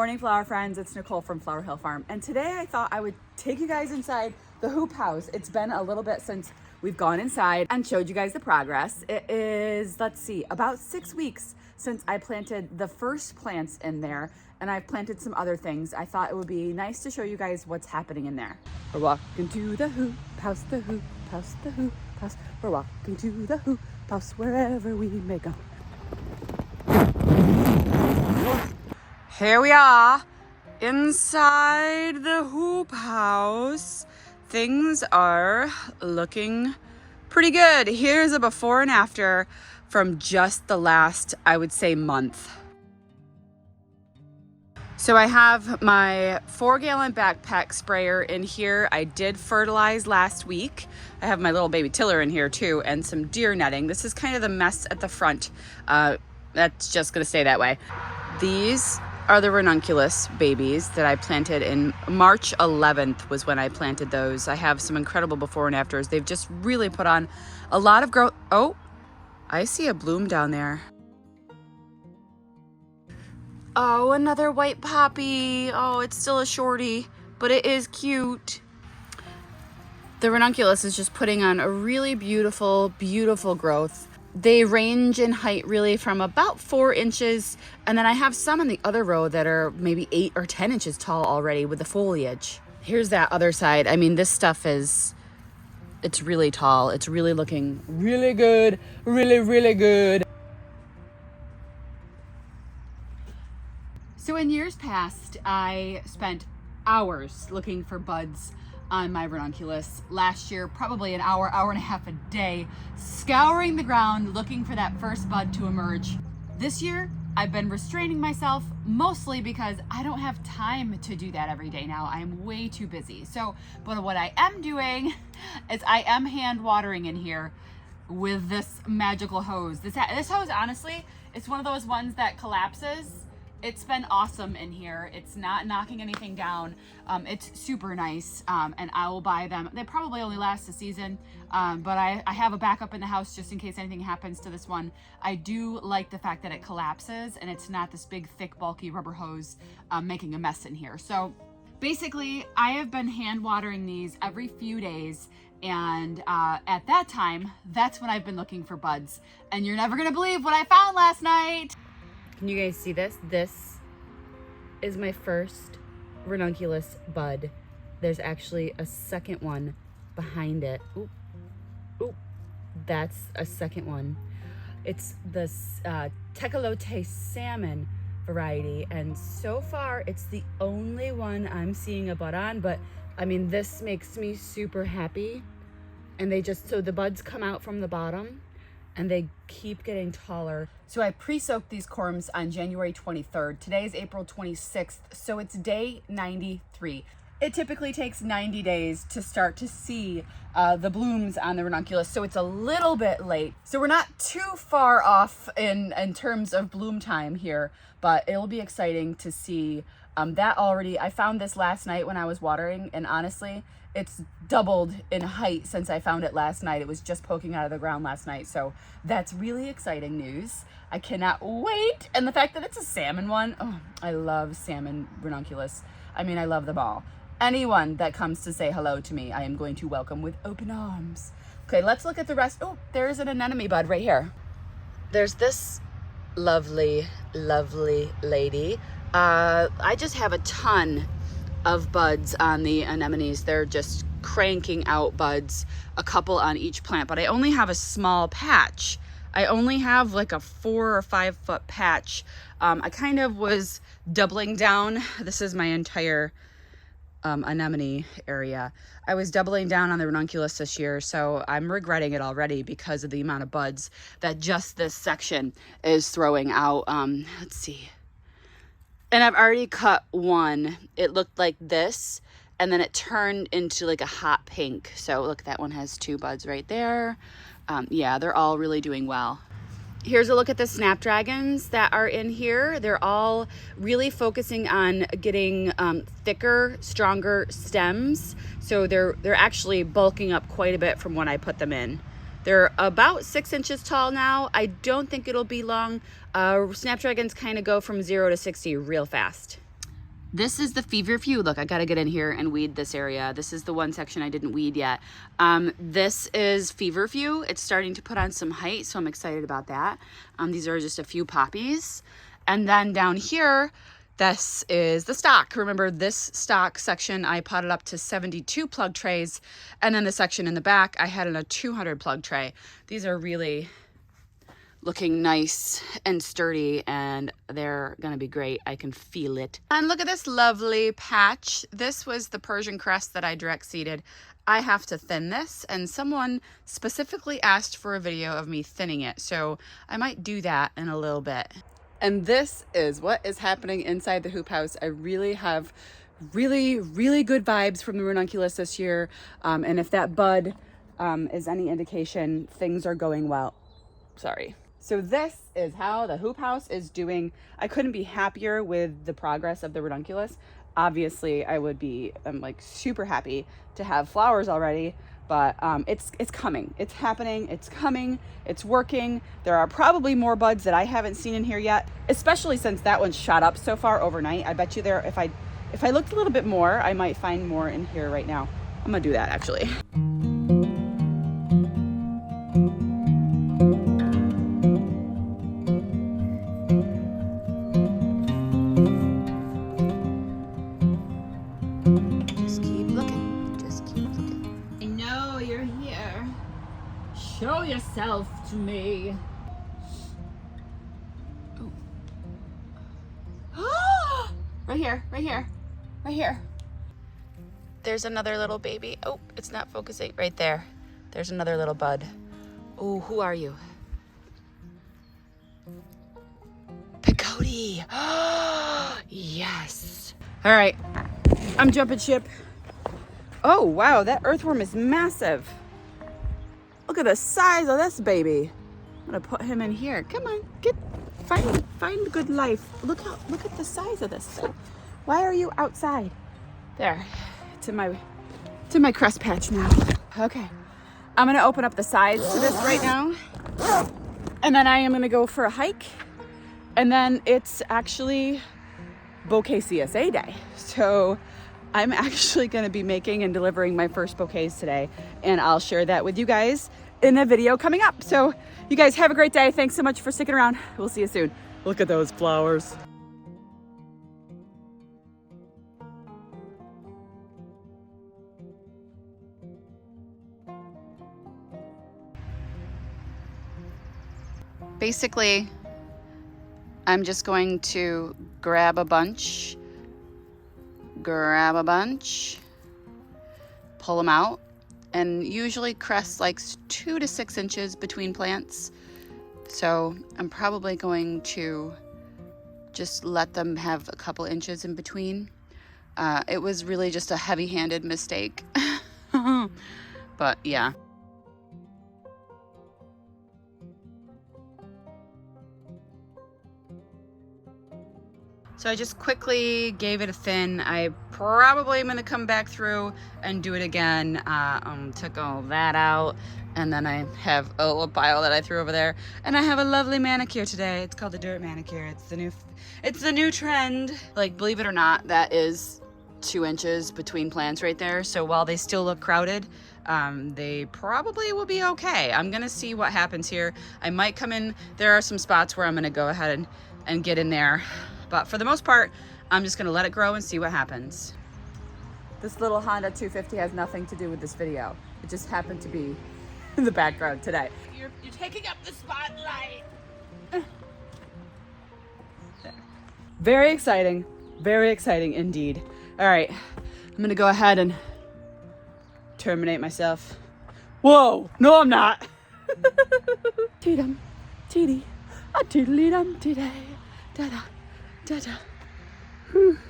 morning, flower friends. It's Nicole from Flower Hill Farm. And today I thought I would take you guys inside the hoop house. It's been a little bit since we've gone inside and showed you guys the progress. It is, let's see, about 6 weeks since I planted the first plants in there, and I've planted some other things. I thought it would be nice to show you guys what's happening in there. We're walking to the hoop house, the hoop house, the hoop house. We're walking to the hoop house wherever we may go. Here we are inside the hoop house. Things are looking pretty good. Here's a before and after from just the last, I would say, month. So I have my 4-gallon backpack sprayer in here. I did fertilize last week. I have my little baby tiller in here too, and some deer netting. This is kind of the mess at the front. That's just gonna stay that way. These are the Ranunculus babies that I planted in March 11th was when I planted those. I have some incredible before and afters. They've just really put on a lot of growth. Oh, I see a bloom down there. Oh, another white poppy. Oh, it's still a shorty, but it is cute. The Ranunculus is just putting on a really beautiful, beautiful growth. They range in height really from about 4 inches, and then I have some in the other row that are maybe 8 or 10 inches tall already with the foliage. Here's that other side. I mean, this stuff is, it's really tall. It's really looking really good, really, really good. So in years past, I spent hours looking for buds on my Ranunculus. Last year, probably an hour, hour and a half a day, scouring the ground, looking for that first bud to emerge. This year, I've been restraining myself mostly because I don't have time to do that every day now. I'm way too busy. But what I am doing is I am hand watering in here with this magical hose. This hose, honestly, it's one of those ones that collapses. It's been awesome in here. It's not knocking anything down. It's super nice, and I will buy them. They probably only last a season, but I have a backup in the house just in case anything happens to this one. I do like the fact that it collapses and it's not this big, thick, bulky rubber hose making a mess in here. So basically, I have been hand watering these every few days, and at that time, that's when I've been looking for buds. And you're never gonna believe what I found last night. Can you guys see this? This is my first Ranunculus bud. There's actually a second one behind it. Oop, oop, that's a second one. It's the Ranunculus Salmon variety, and so far it's the only one I'm seeing a bud on, but I mean, this makes me super happy. And so the buds come out from the bottom and they keep getting taller. So I pre-soaked these corms on January 23rd. Today is April 26th, so it's day 93. It typically takes 90 days to start to see the blooms on the Ranunculus, so it's a little bit late. So we're not too far off in terms of bloom time here, but it'll be exciting to see that already. I found this last night when I was watering, and honestly, it's doubled in height since I found it last night. It was just poking out of the ground last night, so that's really exciting news. I cannot wait. And the fact that it's a salmon one, oh, I love salmon Ranunculus. I mean, I love them all. Anyone that comes to say hello to me, I am going to welcome with open arms. Okay, let's look at the rest. Oh, there's an anemone bud right here. There's this lovely, lovely lady. I just have a ton of buds on the anemones. They're just cranking out buds, a couple on each plant, but I only have a small patch. I only have like a 4 or 5 foot patch. I kind of was doubling down. This is my entire anemone area. I was doubling down on the Ranunculus this year, so I'm regretting it already because of the amount of buds that just this section is throwing out. Let's see. And I've already cut one. It looked like this, and then it turned into like a hot pink. So look, that one has 2 buds right there. Yeah, they're all really doing well. Here's a look at the Snapdragons that are in here. They're all really focusing on getting thicker, stronger stems. So they're actually bulking up quite a bit from when I put them in. They're about 6 inches tall now. I don't think it'll be long. Snapdragons kind of go from 0 to 60 real fast. This is the feverfew. Look, I gotta get in here and weed this area. This is the one section I didn't weed yet. This is feverfew. It's starting to put on some height, so I'm excited about that. These are just a few poppies. And then down here, this is the stock. Remember, this stock section, I potted up to 72 plug trays. And then the section in the back, I had in a 200 plug tray. These are really looking nice and sturdy, and they're gonna be great. I can feel it. And look at this lovely patch. This was the Persian crest that I direct seeded. I have to thin this, and someone specifically asked for a video of me thinning it, so I might do that in a little bit. And this is what is happening inside the hoop house. I really have really good vibes from the Ranunculus this year, and if that bud is any indication, things are going well. Sorry. So this is how the hoop house is doing. I couldn't be happier with the progress of the Ranunculus. Obviously, I'm like super happy to have flowers already, but it's coming. It's happening. It's coming. It's working. There are probably more buds that I haven't seen in here yet, especially since that one shot up so far overnight. I bet you there, if I looked a little bit more, I might find more in here right now. I'm gonna do that actually. Show yourself to me. Oh. Right here, right here, right here. There's another little baby. Oh, it's not focusing. Right there. There's another little bud. Oh, who are you? Peyote. Yes. All right, I'm jumping ship. Oh, wow, that earthworm is massive. Look at the size of this baby. I'm gonna put him in here. Come on, find good life. Look at the size of this thing. Why are you outside? There, it's in my crust patch now. Okay, I'm gonna open up the sides to this right now, and then I am gonna go for a hike, and then it's actually bouquet CSA day. So I'm actually going to be making and delivering my first bouquets today, and I'll share that with you guys in a video coming up. So you guys have a great day. Thanks so much for sticking around. We'll see you soon. Look at those flowers. Basically, I'm just going to grab a bunch, pull them out, and usually cress likes 2 to 6 inches between plants. So I'm probably going to just let them have a couple inches in between. It was really just a heavy-handed mistake, but yeah. So I just quickly gave it a thin. I probably am gonna come back through and do it again. Took all that out, and then I have a little pile that I threw over there. And I have a lovely manicure today. It's called the Dirt Manicure. It's the new trend. Like, believe it or not, that is 2 inches between plants right there. So while they still look crowded, they probably will be okay. I'm gonna see what happens here. I might come in. There are some spots where I'm gonna go ahead and get in there. But for the most part, I'm just gonna let it grow and see what happens. This little Honda 250 has nothing to do with this video. It just happened to be in the background today. You're taking up the spotlight. Very exciting indeed. All right, I'm gonna go ahead and terminate myself. Whoa, no I'm not. Dee-dum, dee-dee, a doodly-dum, dee-day, da-da. Da-da.